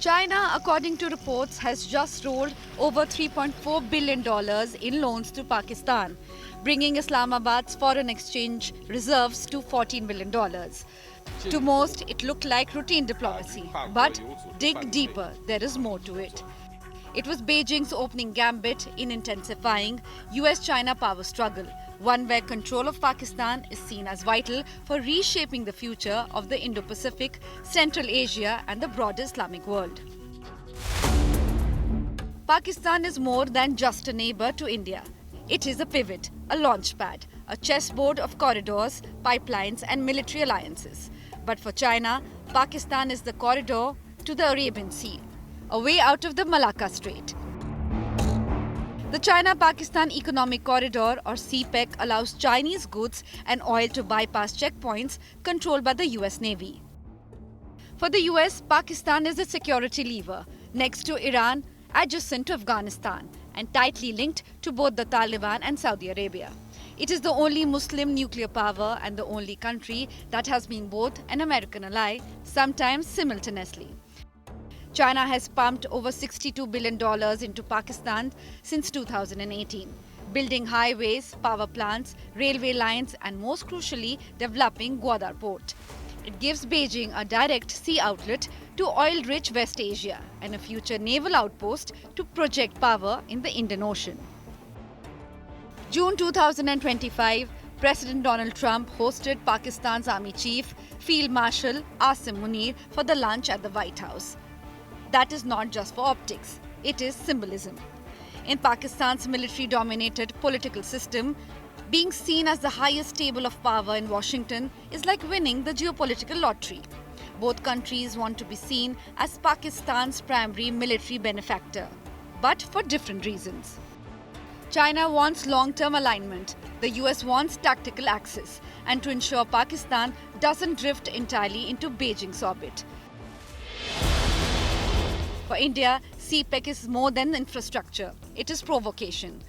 China, according to reports, has just rolled over $3.4 billion in loans to Pakistan, bringing Islamabad's foreign exchange reserves to $14 billion. To most, it looked like routine diplomacy. But dig deeper, there is more to it. It was Beijing's opening gambit in intensifying US-China power struggle, one where control of Pakistan is seen as vital for reshaping the future of the Indo-Pacific, Central Asia and the broader Islamic world. Pakistan is more than just a neighbor to India. It is a pivot, a launchpad, a chessboard of corridors, pipelines and military alliances. But for China, Pakistan is the corridor to the Arabian Sea, a way out of the Malacca Strait. The China-Pakistan Economic Corridor, or CPEC, allows Chinese goods and oil to bypass checkpoints controlled by the US Navy. For the US, Pakistan is a security lever, next to Iran, adjacent to Afghanistan, and tightly linked to both the Taliban and Saudi Arabia. It is the only Muslim nuclear power and the only country that has been both an American ally, sometimes simultaneously. China has pumped over $62 billion into Pakistan since 2018, building highways, power plants, railway lines and most crucially, developing Gwadar port. It gives Beijing a direct sea outlet to oil-rich West Asia and a future naval outpost to project power in the Indian Ocean. June 2025, President Donald Trump hosted Pakistan's Army Chief, Field Marshal Asim Munir, for the lunch at the White House. That is not just for optics, it is symbolism. In Pakistan's military-dominated political system, being seen as the highest table of power in Washington is like winning the geopolitical lottery. Both countries want to be seen as Pakistan's primary military benefactor, but for different reasons. China wants long-term alignment, the US wants tactical access, and to ensure Pakistan doesn't drift entirely into Beijing's orbit. For India, CPEC is more than infrastructure, it is provocation.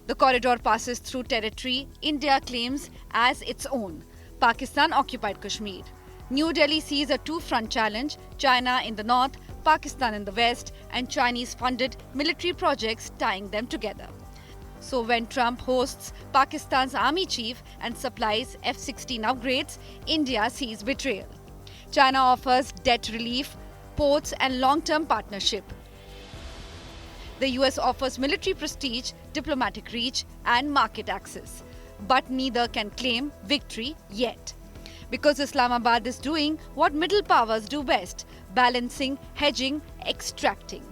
The corridor passes through territory India claims as its own, Pakistan-occupied Kashmir. New Delhi sees a two-front challenge, China in the north, Pakistan in the west, and Chinese-funded military projects tying them together. So when Trump hosts Pakistan's army chief and supplies F-16 upgrades, India sees betrayal. China offers debt relief, ports and long-term partnership. The US offers military prestige, diplomatic reach and market access. But neither can claim victory yet. Because Islamabad is doing what middle powers do best, balancing, hedging, extracting.